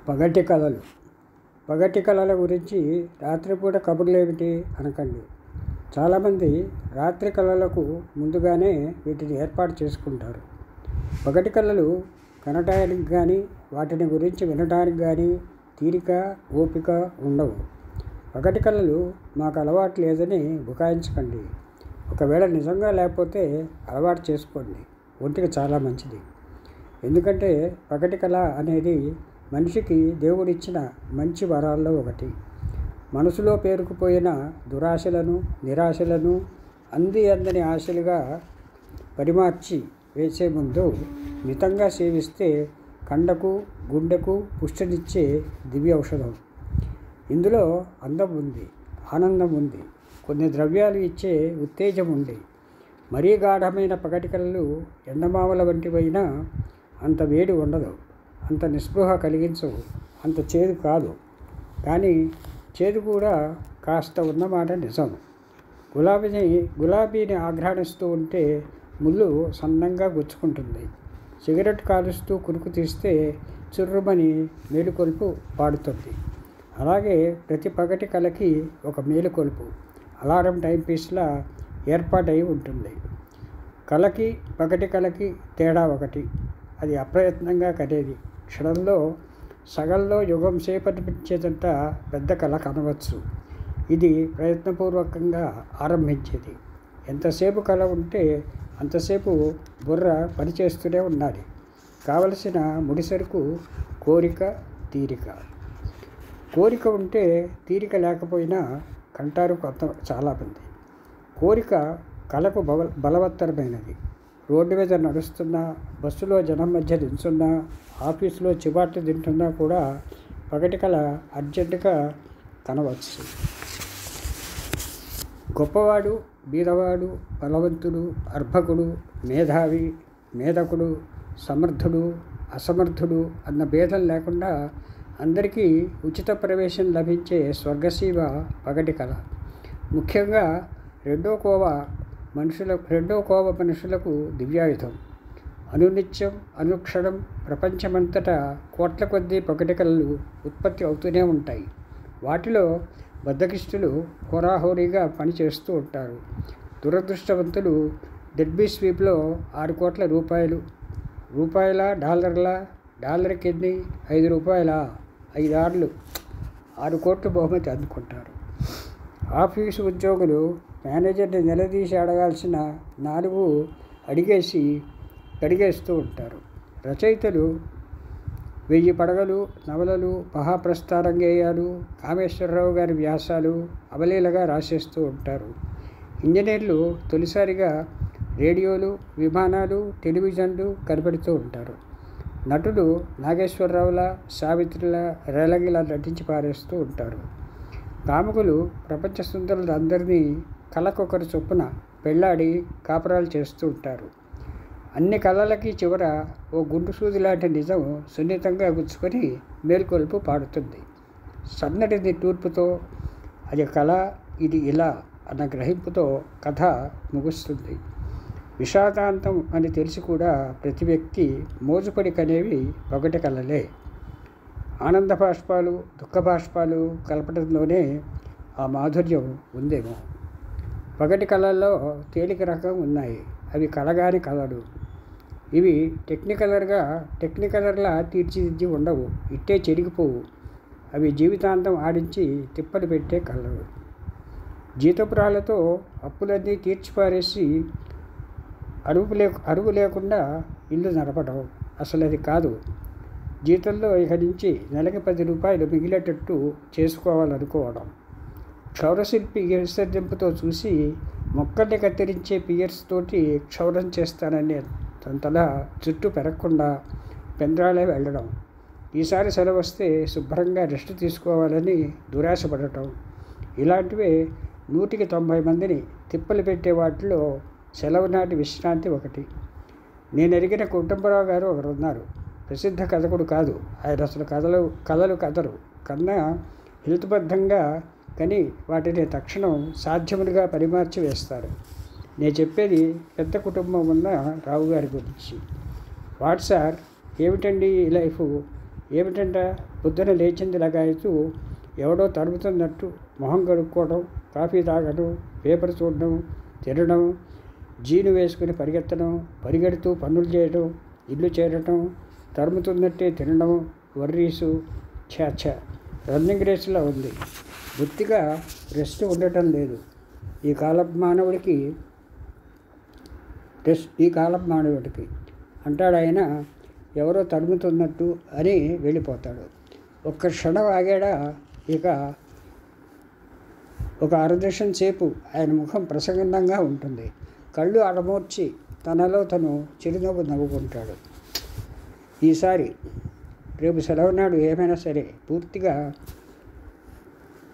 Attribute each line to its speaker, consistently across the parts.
Speaker 1: పగటి కళలు. పగటి కళల గురించి రాత్రిపూట కబుర్లేమిటి అనకండి. చాలామంది రాత్రి కళలకు ముందుగానే వీటిని ఏర్పాటు చేసుకుంటారు. పగటి కళలు కనటానికి కానీ వాటిని గురించి వినటానికి కానీ తీరిక ఓపిక ఉండవు. పగటి కళలు మాకు అలవాటు లేదని బుకాయించకండి. ఒకవేళ నిజంగా లేకపోతే అలవాటు చేసుకోండి, ఒంటికి చాలా మంచిది. ఎందుకంటే పగటి కళ అనేది మనిషికి దేవుడిచ్చిన మంచి వరాల్లో ఒకటి. మనసులో పేరుకుపోయిన దురాశలను నిరాశలను అందని ఆశలుగా పరిమార్చి వేసే ముందు మితంగా సేవిస్తే కండకు గుండెకు పుష్టినిచ్చే దివ్య ఔషధం. ఇందులో అందం ఉంది, ఆనందం ఉంది, కొన్ని ద్రవ్యాలు ఇచ్చే ఉత్తేజం ఉంది. మరీ గాఢమైన పగటి కళలు ఎండమావల వంటివైనా అంత వేడి ఉండదు, అంత నిస్పృహ కలిగించవు, అంత చేదు కాదు. కానీ చేదు కూడా కాస్త ఉన్నమాట నిజం. గులాబీని ఆఘ్రాణిస్తూ ఉంటే ముళ్ళు సన్నంగా గుచ్చుకుంటుంది. సిగరెట్ కాలుస్తూ కురుకు తీస్తే చుర్రుమని మేలుకొలుపు పాడుతుంది. అలాగే ప్రతి పగటి కళకి ఒక మేలుకొలుపు అలారం టైంపీస్లా ఏర్పాటై ఉంటుంది. కళకి పగటి కళకి తేడా ఒకటి, అది అప్రయత్నంగా కనేది. క్షణంలో సగంలో యుగం సేపనిపించేదంట పెద్ద కళ కనవచ్చు. ఇది ప్రయత్నపూర్వకంగా ఆరంభించేది. ఎంతసేపు కళ ఉంటే అంతసేపు బుర్ర పనిచేస్తూనే ఉండాలి. కావలసిన ముడిసరుకు కోరిక, తీరిక. కోరిక ఉంటే తీరిక లేకపోయినా కంటారు చాలామంది. కోరిక కళకు బలవత్తరమైనది. రోడ్డు మీద నడుస్తున్నా, బస్సులో జనం మధ్య నిల్చున్నా, ఆఫీసులో చివాట్లు తింటున్నా కూడా పగటి కళ అర్జెంటుగా కనవచ్చు. గొప్పవాడు, బీదవాడు, బలవంతుడు, అర్భకుడు, మేధావి, మేధకుడు, సమర్థుడు, అసమర్థుడు అన్న భేదం లేకుండా అందరికీ ఉచిత ప్రవేశం లభించే స్వర్గసీమ పగటి కళ. ముఖ్యంగా రెండో కోవ మనుషులకు దివ్యాయుధం. అనునిత్యం అనుక్షణం ప్రపంచమంతటా కోట్ల కొద్దీ పగటి కళలు ఉత్పత్తి అవుతూనే ఉంటాయి. వాటిలో బద్ధకిష్టులు హోరాహోరీగా పనిచేస్తూ ఉంటారు. దురదృష్టవంతులు డెడ్బీ స్వీప్లో 6 కోట్ల రూపాయల డాలర్కి ఎన్ని 5 రూపాయల 5 ఆర్లు 6 కోట్లు బహుమతి అందుకుంటారు. ఆఫీసు ఉద్యోగులు మేనేజర్ని నిలదీసి అడగాల్సిన 4 అడిగేసి కడిగేస్తూ ఉంటారు. రచయితలు 1000 పడగలు, నవలలు, మహాప్రస్థానం గేయాలు, కామేశ్వరరావు గారి వ్యాసాలు అవలీలగా రాసేస్తూ ఉంటారు. ఇంజనీర్లు తొలిసారిగా రేడియోలు, విమానాలు, టెలివిజన్లు కనిపెడుతూ ఉంటారు. నటులు నాగేశ్వరరావుల, సావిత్రిల, రేలంగిలా నటించి పారేస్తూ ఉంటారు. కాముకులు ప్రపంచ సుందరులందరినీ కళకొకరు చొప్పున పెళ్ళాడి కాపురాలు చేస్తూ ఉంటారు. అన్ని కళలకి చివర ఓ గుండు సూది లాంటి నిజం సున్నితంగా గుచ్చుకొని మేల్కొల్పు పాడుతుంది. సన్నటి నిట్టూర్పుతో అది కళ, ఇది ఇలా అన్న గ్రహింపుతో కథ ముగుస్తుంది. విషాదాంతం అని తెలిసి కూడా ప్రతి వ్యక్తి మోజుపడి కనేవి పగటి కళలే. ఆనంద బాష్పాలు, దుఃఖ బాష్పాలు కలపడంలోనే ఆ మాధుర్యం ఉందేమో. పగటి కళల్లో తేలిక రకం ఉన్నాయి, అవి కళగాని కళలు. ఇవి టెక్నికలర్లా తీర్చిదిద్ది ఉండవు, ఇట్టే చెరిగిపోవు. అవి జీవితాంతం ఆడించి తిప్పలు పెట్టే కళలు. జీతపురాలతో అప్పులన్నీ తీర్చిపారేసి అరువు లేకుండా ఇల్లు నడపడం అసలు అది కాదు. జీతంలో ఇక నుంచి నెలకి 10 రూపాయలు మిగిలేటట్టు చేసుకోవాలనుకోవడం. క్షౌరశిల్పి విసర్జింపుతో చూసి మొక్కల్ని కత్తిరించే పియర్స్ తోటి క్షౌరం చేస్తానని తనతల చుట్టూ పెరగకుండా పెంద్రాలే వెళ్ళడం. ఈసారి సెలవు వస్తే శుభ్రంగా రెస్ట్ తీసుకోవాలని దురాశపడటం. ఇలాంటివే 100కి 90 మందిని తిప్పలు పెట్టే వాటిలో సెలవు నాటి విశ్రాంతి ఒకటి. నేను ఎరిగిన కుటుంబరావు గారు ఒకరున్నారు. ప్రసిద్ధ కథకుడు కాదు ఆయన, అసలు కథలు కథరు కన్నా హేతుబద్ధంగా కని వాటిని తక్షణం సాధ్యములుగా పరిమార్చి వేస్తారు. నేను చెప్పేది పెద్ద కుటుంబం ఉన్న రావు గారి గురించి. వాట్ సార్, ఏమిటండి ఈ లైఫ్, ఏమిటంట పొద్దున లేచింది లగాయతూ ఎవడో తరుముతున్నట్టు మొహం కడుక్కోవడం, కాఫీ తాగడం, పేపర్ చూడడం, తినడం, జీను వేసుకుని పరిగెత్తడం, పరిగెడుతూ పనులు చేయడం, ఇల్లు చేరటం, తరుముతున్నట్టే తినడం, వర్రీసు. ఛాఛ, రన్నింగ్ రేసులా ఉంది. బొత్తిగా రెస్ట్ ఉండటం లేదు ఈ కాలపు మానవుడికి అంటాడు ఆయన. ఎవరో తరుముతున్నట్టు అని వెళ్ళిపోతాడు. ఒక్క క్షణం ఆగాడా ఇక ఒక అరదశం సేపు ఆయన ముఖం ప్రసన్నంగా ఉంటుంది. కళ్ళు అడమోర్చి తనలో తను చిరునవ్వు నవ్వుకుంటాడు. ఈసారి రేపు సెలవు నాడు ఏమైనా సరే పూర్తిగా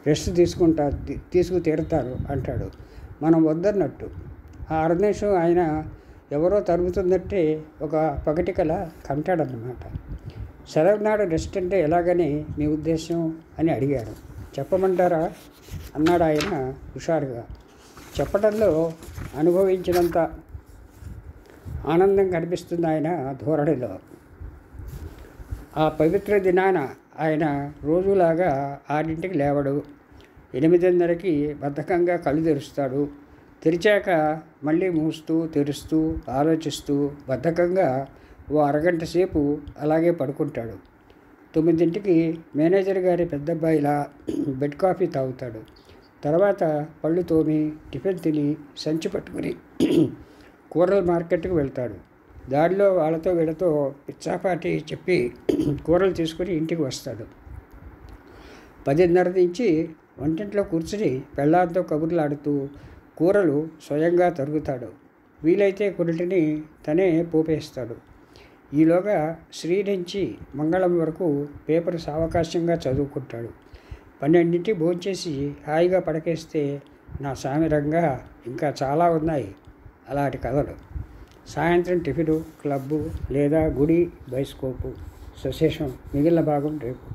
Speaker 1: రెస్ట్ తీసుకు తీరుతారు అంటాడు. మనం వద్దన్నట్టు. ఆ అరనిమిషం ఆయన ఎవరో తరుముతున్నట్టే ఒక పగటికల కంటాడన్నమాట. సెలవు నాడు రెస్ట్ అంటే ఎలాగని మీ ఉద్దేశం అని అడిగాడు. చెప్పమంటారా అన్నాడు ఆయన హుషారుగా. చెప్పడంలో అనుభవించినంత ఆనందం కనిపిస్తుంది ఆయన ధోరణిలో. ఆ పవిత్ర దినాన ఆయన రోజులాగా 6ంటికి లేవడు. 8:30కి బద్ధకంగా కళ్ళు తెరుస్తాడు. తెరిచాక మళ్ళీ మూస్తూ తెరుస్తూ ఆలోచిస్తూ బద్ధకంగా ఓ అరగంట సేపు అలాగే పడుకుంటాడు. 9ంటికి మేనేజర్ గారి పెద్దబ్బాయిలా బెడ్ కాఫీ తాగుతాడు. తర్వాత పళ్ళు తోమి టిఫిన్ తిని సంచి పట్టుకుని కూరల మార్కెట్కి వెళ్తాడు. దారిలో వాళ్ళతో వీళ్ళతో పిచ్చాపాటి చెప్పి కూరలు తీసుకుని ఇంటికి వస్తాడు. 10:30 నుంచి వంటింట్లో కూర్చుని పెళ్ళాంతో కబుర్లాడుతూ కూరలు స్వయంగా తరుగుతాడు. వీలైతే కొన్నిటిని తనే పోపేస్తాడు. ఈలోగా శ్రీ నుంచి మంగళం వరకు పేపర్ సావకాశంగా చదువుకుంటాడు. 12ంటికి భోంచేసి హాయిగా పడకేస్తే నా సామిరంగా ఇంకా చాలా ఉన్నాయి అలాంటి కథలు. సాయంత్రం టిఫిను, క్లబ్బు లేదా గుడి, బైస్కోపు. సశేషం. మిగిలిన భాగం రేపు.